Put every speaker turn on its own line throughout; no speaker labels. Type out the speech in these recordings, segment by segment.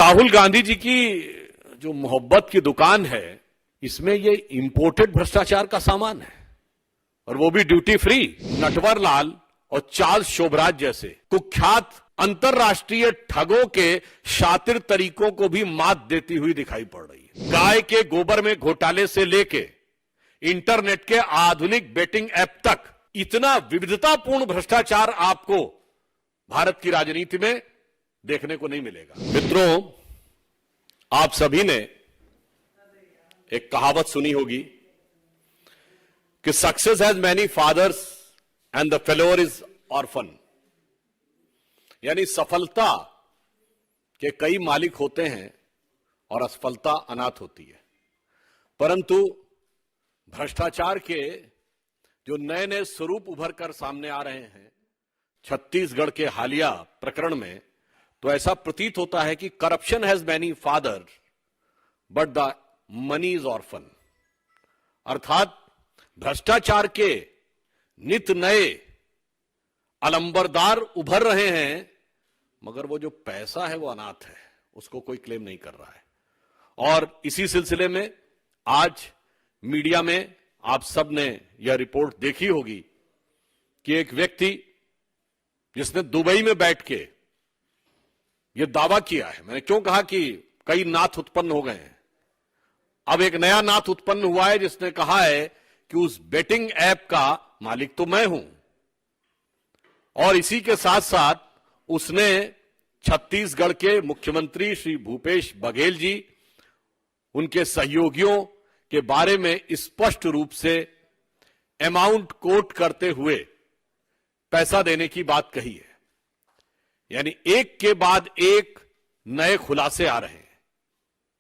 राहुल गांधी जी की जो मोहब्बत की दुकान है, इसमें ये इंपोर्टेड भ्रष्टाचार का सामान है, और वो भी ड्यूटी फ्री। नटवर लाल और चार्ल्स शोभराज जैसे कुख्यात अंतरराष्ट्रीय ठगों के शातिर तरीकों को भी मात देती हुई दिखाई पड़ रही है। गाय के गोबर में घोटाले से लेके इंटरनेट के आधुनिक बेटिंग ऐप तक इतना विविधतापूर्ण भ्रष्टाचार आपको भारत की राजनीति में देखने को नहीं मिलेगा। मित्रों, आप सभी ने एक कहावत सुनी होगी कि success has many fathers and the failure is orphan, यानी सफलता के कई मालिक होते हैं और असफलता अनाथ होती है। परंतु भ्रष्टाचार के जो नए नए स्वरूप उभर कर सामने आ रहे हैं छत्तीसगढ़ के हालिया प्रकरण में, तो ऐसा प्रतीत होता है कि corruption has many father but the money is orphan, अर्थात भ्रष्टाचार के नित नए अलंबरदार उभर रहे हैं, मगर वो जो पैसा है वो अनाथ है, उसको कोई क्लेम नहीं कर रहा है। और इसी सिलसिले में आज मीडिया में आप सब ने यह रिपोर्ट देखी होगी कि एक व्यक्ति जिसने दुबई में बैठ के यह दावा किया है, मैंने क्यों कहा कि कई नाथ उत्पन्न हो गए हैं, अब एक नया नाथ उत्पन्न हुआ है जिसने कहा है कि उस बेटिंग ऐप का मालिक तो मैं हूं, और इसी के साथ साथ उसने छत्तीसगढ़ के मुख्यमंत्री श्री भूपेश बघेल जी, उनके सहयोगियों के बारे में स्पष्ट रूप से अमाउंट कोट करते हुए पैसा देने की बात कही है। यानी एक के बाद एक नए खुलासे आ रहे हैं।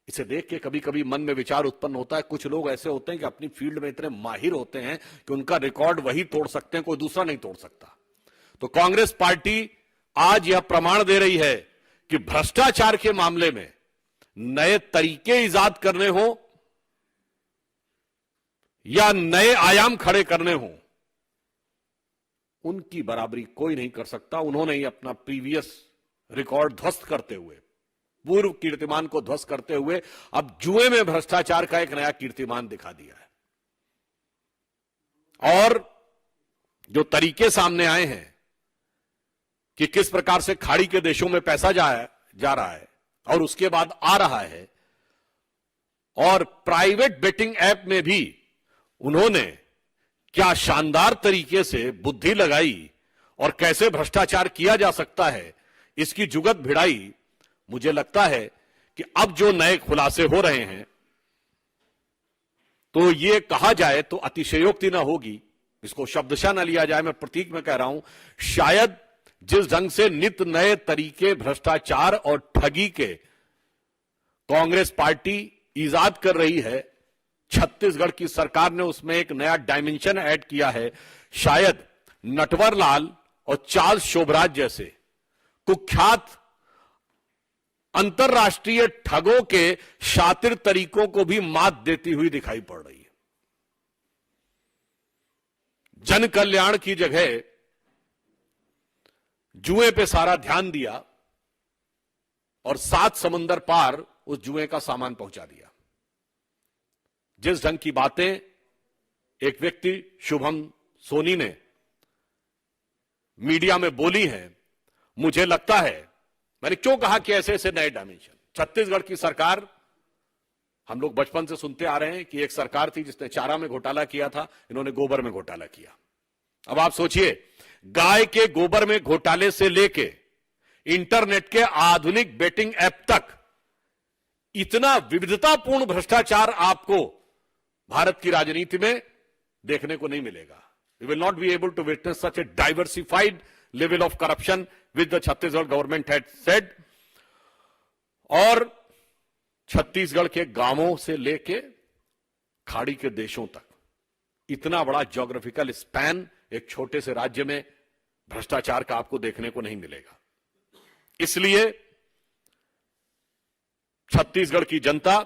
इसे देख के कभी कभी मन में विचार उत्पन्न होता है, कुछ लोग ऐसे होते हैं कि अपनी फील्ड में इतने माहिर होते हैं कि उनका रिकॉर्ड वही तोड़ सकते हैं, कोई दूसरा नहीं तोड़ सकता। तो कांग्रेस पार्टी आज यह प्रमाण दे रही है कि भ्रष्टाचार के मामले में नए तरीके इजाद करने हो या नए आयाम खड़े करने हो, उनकी बराबरी कोई नहीं कर सकता। उन्होंने ही अपना प्रीवियस रिकॉर्ड ध्वस्त करते हुए, पूर्व कीर्तिमान को ध्वस्त करते हुए, अब जुए में भ्रष्टाचार का एक नया कीर्तिमान दिखा दिया है। और जो तरीके सामने आए हैं कि किस प्रकार से खाड़ी के देशों में पैसा जा रहा है और उसके बाद आ रहा है, और प्राइवेट बेटिंग ऐप में भी उन्होंने क्या शानदार तरीके से बुद्धि लगाई और कैसे भ्रष्टाचार किया जा सकता है, इसकी जुगत भिड़ाई। मुझे लगता है कि अब जो नए खुलासे हो रहे हैं, तो ये कहा जाए तो अतिशयोक्ति ना होगी, इसको शब्दशः न लिया जाए, मैं प्रतीक में कह रहा हूं, शायद जिस ढंग से नित नए तरीके भ्रष्टाचार और ठगी के कांग्रेस पार्टी इजाद कर रही है, छत्तीसगढ़ की सरकार ने उसमें एक नया डायमेंशन ऐड किया है। शायद नटवर लाल और चार्ल्स शोभराज जैसे कुख्यात अंतरराष्ट्रीय ठगों के शातिर तरीकों को भी मात देती हुई दिखाई पड़ रही है। जन कल्याण की जगह जुए पे सारा ध्यान दिया और 7 समंदर पार उस जुए का सामान पहुंचा दिया। जिस ढंग की बातें एक व्यक्ति शुभम सोनी ने मीडिया में बोली हैं, मुझे लगता है, मैंने क्यों कहा कि ऐसे ऐसे नए डायमेंशन। छत्तीसगढ़ की सरकार, हम लोग बचपन से सुनते आ रहे हैं कि एक सरकार थी जिसने चारा में घोटाला किया था, इन्होंने गोबर में घोटाला किया। अब आप सोचिए, गाय के गोबर में घोटाले से लेके इंटरनेट के आधुनिक बेटिंग ऐप तक इतना विविधतापूर्ण भ्रष्टाचार आपको भारत की राजनीति में देखने को नहीं मिलेगा। We will not be able to witness such a diversified level of corruption which the Chhattisgarh government had said. और छत्तीसगढ़ के गांवों से लेके खाड़ी के देशों तक इतना बड़ा ज्योग्राफिकल स्पैन एक छोटे से राज्य में भ्रष्टाचार का आपको देखने को नहीं मिलेगा। इसलिए छत्तीसगढ़ की जनता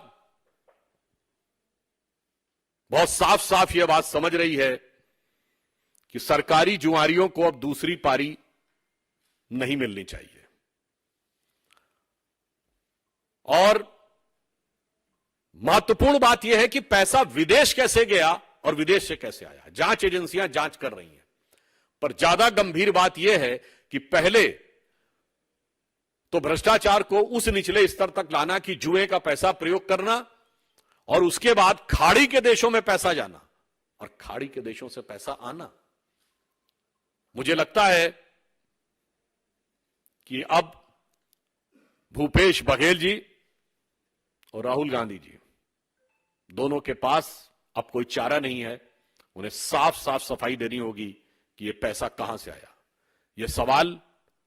बहुत साफ साफ यह बात समझ रही है कि सरकारी जुआरियों को अब दूसरी पारी नहीं मिलनी चाहिए। और महत्वपूर्ण बात यह है कि पैसा विदेश कैसे गया और विदेश से कैसे आया, जांच एजेंसियां जांच कर रही हैं। पर ज्यादा गंभीर बात यह है कि पहले तो भ्रष्टाचार को उस निचले स्तर तक लाना कि जुए का पैसा प्रयोग करना, और उसके बाद खाड़ी के देशों में पैसा जाना और खाड़ी के देशों से पैसा आना। मुझे लगता है कि अब भूपेश बघेल जी और राहुल गांधी जी दोनों के पास अब कोई चारा नहीं है। उन्हें साफ साफ सफाई देनी होगी कि यह पैसा कहां से आया। यह सवाल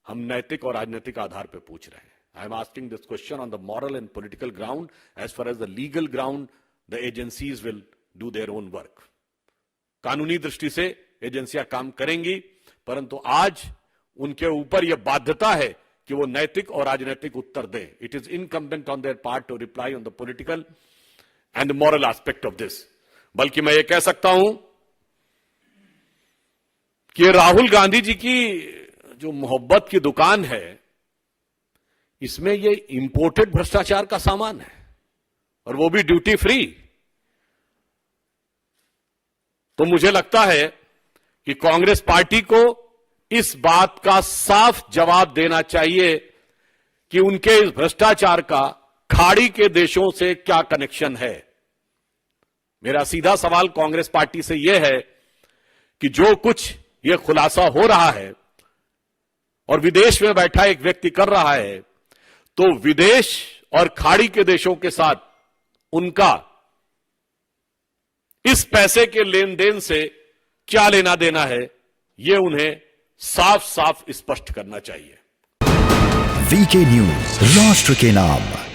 हम नैतिक और राजनीतिक आधार पर पूछ रहे हैं। I am asking this question on the moral and political ground. As far as the legal ground, the agencies will do their own work. कानूनी दृष्टि से एजेंसियां काम करेंगी, परंतु आज उनके ऊपर यह बाध्यता है कि वो नैतिक और राजनीतिक उत्तर दें। It is incumbent on their part two reply on the political and moral aspect of this. बल्कि मैं ये कह सकता हूं कि राहुल गांधी जी की जो मोहब्बत की दुकान है, इसमें ये इंपोर्टेड भ्रष्टाचार का सामान है, और वो भी ड्यूटी फ्री। तो मुझे लगता है कि कांग्रेस पार्टी को इस बात का साफ जवाब देना चाहिए कि उनके इस भ्रष्टाचार का खाड़ी के देशों से क्या कनेक्शन है। मेरा सीधा सवाल कांग्रेस पार्टी से यह है कि जो कुछ यह खुलासा हो रहा है और विदेश में बैठा एक व्यक्ति कर रहा है, तो विदेश और खाड़ी के देशों के साथ उनका इस पैसे के लेन देन से क्या लेना देना है, यह उन्हें साफ साफ स्पष्ट करना चाहिए।
वीके न्यूज, राष्ट्र के नाम।